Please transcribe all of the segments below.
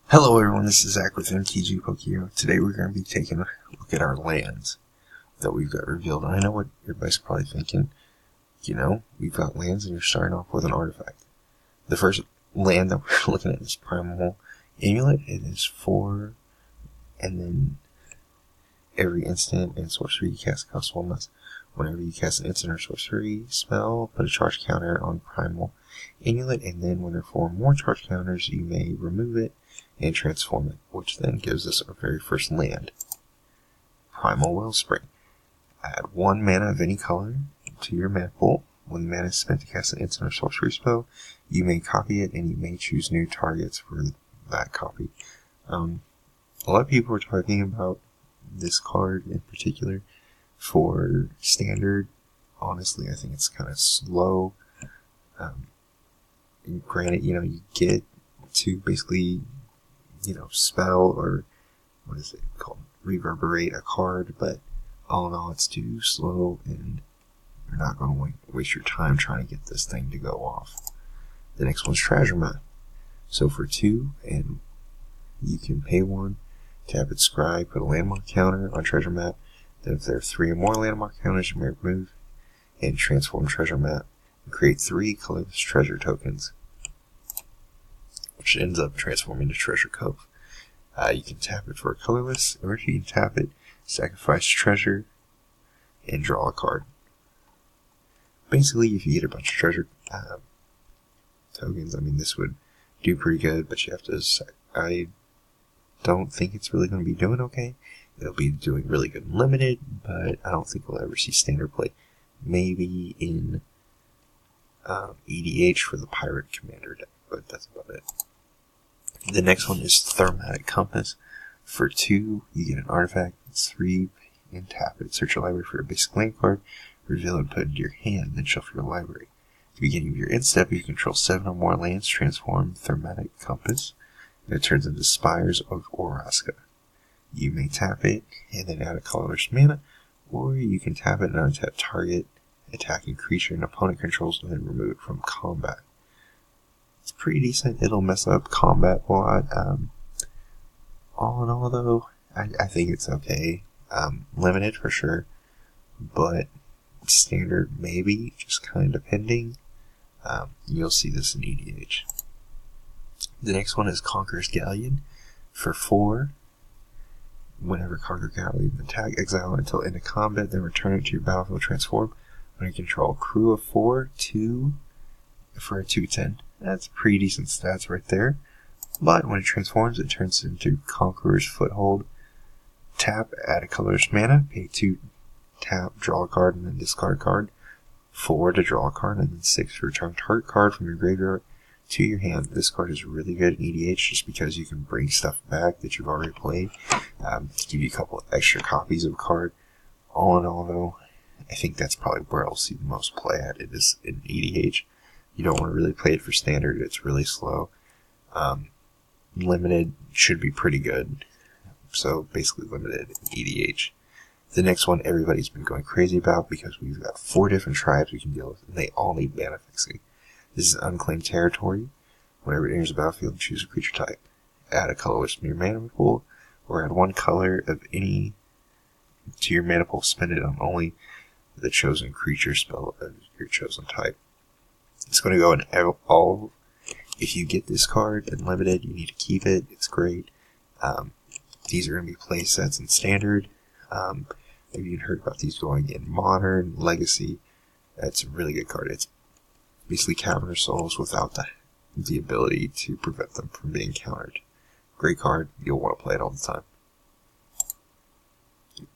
Hello everyone, this is Zach with MTG Pokio. Today we're going to be taking a look at our lands that we've got revealed. And I know what everybody's probably thinking, we've got lands and you're starting off with an artifact. The first land that we're looking at is Primal Amulet. It is 4, and then every instant and sorcery you cast costs 1 less. Whenever you cast an instant or sorcery spell, put a charge counter on Primal Amulet, and then when there are 4 more charge counters, you may remove it and transform it, which then gives us our very first land, Primal Wellspring. Add 1 mana of any color to your mana pool. When the mana is spent to cast an instant or sorcery spell, you may copy it, and you may choose new targets for that copy. A lot of people are talking about this card in particular for standard. Honestly, I think it's kind of slow. Granted, you get to basically spell, or what is it called, reverberate a card, but all in all it's too slow, and you're not going to waste your time trying to get this thing to go off. The next one's Treasure Map. So for 2, and you can pay 1, tap it, scry, put a landmark counter on Treasure Map. Then if there are 3 or more landmark counters, you may remove and transform Treasure Map and create 3 colorless treasure tokens, which ends up transforming to Treasure Cove. You can tap it for a colorless, or you can tap it, sacrifice treasure, and draw a card. Basically, if you get a bunch of treasure tokens, this would do pretty good, but you have to. I don't think it's really going to be doing okay. It'll be doing really good in limited, but I don't think we'll ever see standard play. Maybe in EDH for the Pirate Commander deck, but that's about it. The next one is Thematic Compass. For 2, you get an artifact. It's 3, and tap it. Search your library for a basic land card, reveal it, and put it into your hand, then shuffle your library. At the beginning of your end step, if you control 7 or more lands, transform Thematic Compass, and it turns into Spires of Oraska. You may tap it, and then add a colorless mana, or you can tap it and untap target attacking creature an opponent controls, and then remove it from combat. It's pretty decent. It'll mess up combat a lot. All in all, though, I think it's okay. Limited for sure, but standard maybe, just kind of depending. You'll see this in EDH. The next one is Conqueror's Galleon. For 4, whenever Conqueror's Galleon attack, exile it until end of combat, then return it to your battlefield, transform. When you control a crew of 4, 2 for a 2/10. That's pretty decent stats right there. But when it transforms, it turns into Conqueror's Foothold. Tap, add a colorless mana, pay 2, tap, draw a card, and then discard a card. 4 to draw a card, and then 6 to return target card from your graveyard to your hand. This card is really good in EDH just because you can bring stuff back that you've already played. To give you a couple extra copies of a card. All in all, though, I think that's probably where I'll see the most play at. It is in EDH. You don't want to really play it for standard. It's really slow. Limited should be pretty good. So basically limited in EDH. The next one everybody's been going crazy about because we've got 4 different tribes we can deal with, and they all need mana fixing. This is Unclaimed Territory. Whenever it enters the battlefield, choose a creature type. Add a colorless from your mana pool, or add 1 color of any to your mana pool. Spend it on only the chosen creature spell of your chosen type. It's going to go in all. If you get this card in limited, you need to keep it. It's great. These are going to be play sets in standard. Maybe you've heard about these going in modern, legacy. That's a really good card. It's basically Cavernous Souls without the ability to prevent them from being countered. Great card. You'll want to play it all the time.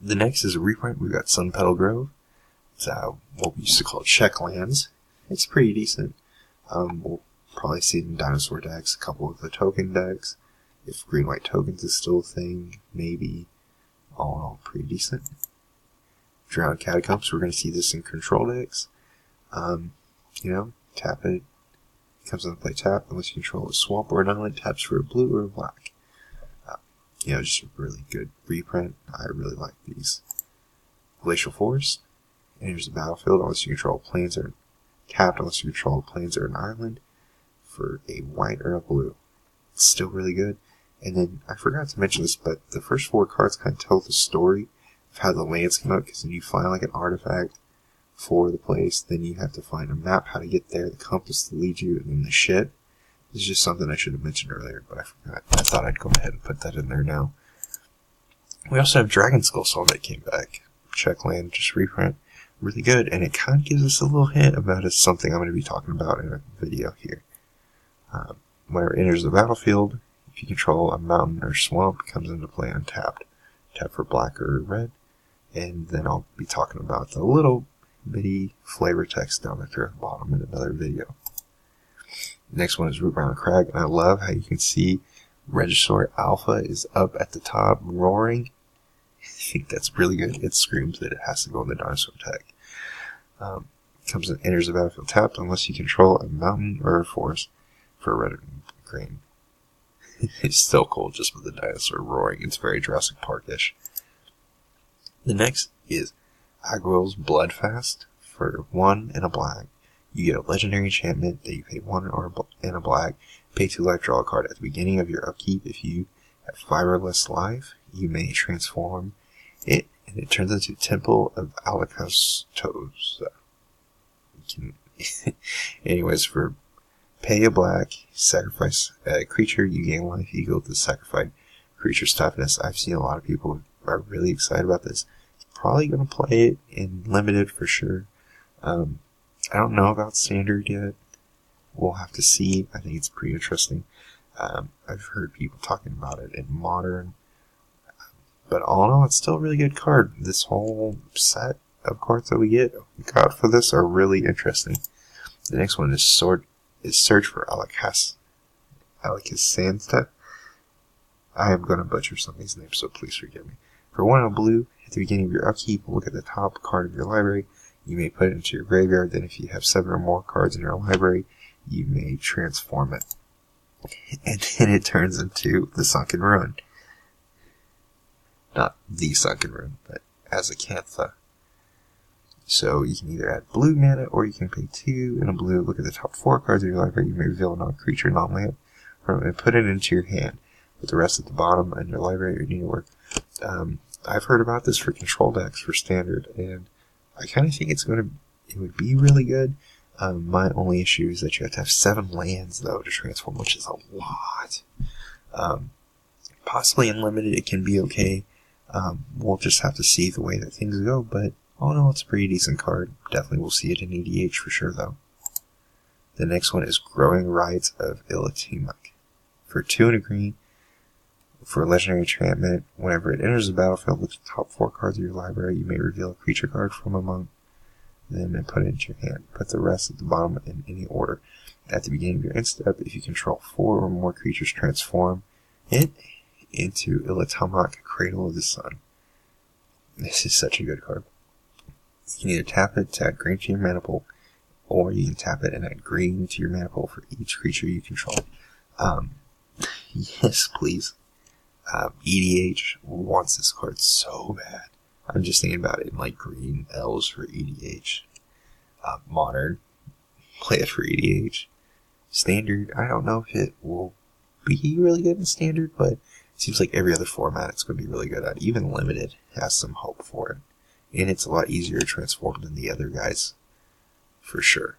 The next is a reprint. We've got Sun Petal Grove. It's what we used to call check lands. It's pretty decent. We'll probably see it in dinosaur decks, a couple of the token decks. If green-white tokens is still a thing, maybe. All in all, pretty decent. Drowned Catacombs, we're going to see this in control decks. Tap it. It comes into play tap, unless you control a swamp or an island, taps for a blue or a black. Just a really good reprint. I really like these. Glacial Forest. Enters the battlefield unless you control plains or tapped unless you control plains or an island for a white or a blue. It's still really good. And then, I forgot to mention this, but the first 4 cards kind of tell the story of how the lands came out, because then you find like an artifact for the place, then you have to find a map how to get there, the compass to lead you, and then the ship. This is just something I should have mentioned earlier, but I forgot. I thought I'd go ahead and put that in there now. We also have Dragon Skull Soul that came back. Check land, just reprint. Really good, and it kind of gives us a little hint about something I'm going to be talking about in a video here. Whenever it enters the battlefield, if you control a mountain or swamp, it comes into play untapped. Tap for black or red, and then I'll be talking about the little bitty flavor text down there at the bottom in another video. The next one is Rootbound Crag, and I love how you can see Regisaur Alpha is up at the top, roaring. I think that's really good. It screams that it has to go in the dinosaur tag. Comes and enters the battlefield tapped unless you control a mountain or a forest for red and green. It's still cool just with the dinosaur roaring. It's very Jurassic Park-ish. The next is Agwil's Bloodfast for 1 and a black. You get a legendary enchantment that you pay 1 and a black. Pay 2 life, draw a card. At the beginning of your upkeep, if you have 5 or less life, you may transform it, and it turns into Temple of Alakastos. Anyways, for pay a black, sacrifice a creature, you gain life equal to the sacrificed creature's toughness. I've seen a lot of people who are really excited about this. Probably going to play it in limited for sure. I don't know about standard yet. We'll have to see. I think it's pretty interesting. I've heard people talking about it in modern. But all in all, it's still a really good card. This whole set of cards that we got for this are really interesting. The next one is Search for Alakazanta. I am going to butcher some of these names, so please forgive me. For 1 and a blue, at the beginning of your upkeep, look at the top card of your library. You may put it into your graveyard. Then if you have 7 or more cards in your library, you may transform it. And then it turns into the Sunken Ruin. Not the Sunken Ruin, but as a Cantha. So you can either add blue mana, or you can pay 2 and a blue. Look at the top 4 cards of your library. You may reveal a non-creature, non-land from it and put it into your hand. With the rest at the bottom in your library or need to work. I've heard about this for control decks for standard, and I kind of think it would be really good. My only issue is that you have to have 7 lands though to transform, which is a lot. Possibly unlimited, it can be okay. We'll just have to see the way that things go, but all in all, it's a pretty decent card. Definitely we'll see it in EDH for sure though. The next one is Growing Rites of Ilatimak. For 2 and a green, for a legendary enchantment, whenever it enters the battlefield with the top 4 cards of your library, you may reveal a creature card from among them and put it into your hand. Put the rest at the bottom in any order. At the beginning of your end step, if you control 4 or more creatures, transform it into Ilatimak, Cradle of the Sun. This is such a good card. You can either tap it to add green to your mana pool, or you can tap it and add green to your mana pool for each creature you control. Yes, please. EDH wants this card so bad. I'm just thinking about it in like green elves for EDH. Modern, play it for EDH. Standard, I don't know if it will be really good in standard, but it seems like every other format it's going to be really good at. Even limited has some hope for it. And it's a lot easier to transform than the other guys, for sure.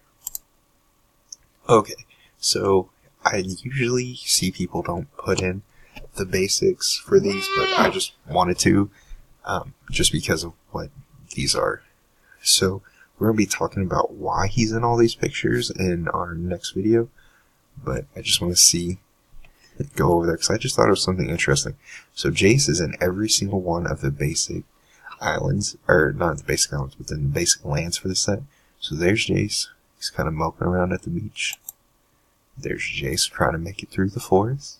Okay, so I usually see people don't put in the basics for these, but I just wanted to, just because of what these are. So we're going to be talking about why he's in all these pictures in our next video, but I just want to go over there because I just thought it was something interesting. So Jace is in every single one of the basic islands, or not the basic islands, but then the basic lands for the set. So there's Jace. He's kind of moping around at the beach. There's Jace trying to make it through the forest.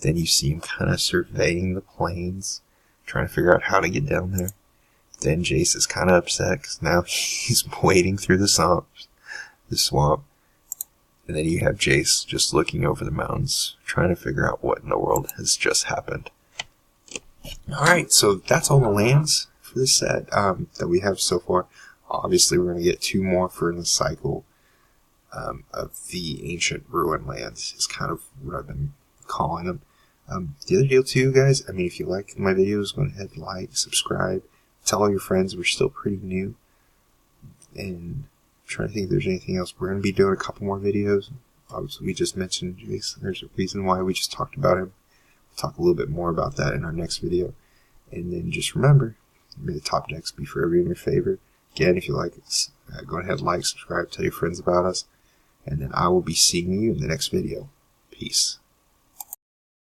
Then you see him kind of surveying the plains, trying to figure out how to get down there. Then Jace is kind of upset because now he's wading through the swamp. And then you have Jace just looking over the mountains, trying to figure out what in the world has just happened. Alright, so that's all the lands for this set that we have so far. Obviously, we're going to get 2 more for the cycle of the Ancient Ruin lands, is kind of what I've been calling them. The other deal too, guys, I mean, if you like my videos, go ahead, like, subscribe, tell all your friends. We're still pretty new, and I'm trying to think if there's anything else. We're going to be doing a couple more videos. Obviously, we just mentioned Jason. There's a reason why we just talked about him. We'll talk a little bit more about that in our next video. And then just remember, may the top decks be forever in your favor. Again, if you like it, go ahead, like, subscribe, tell your friends about us. And then I will be seeing you in the next video. Peace.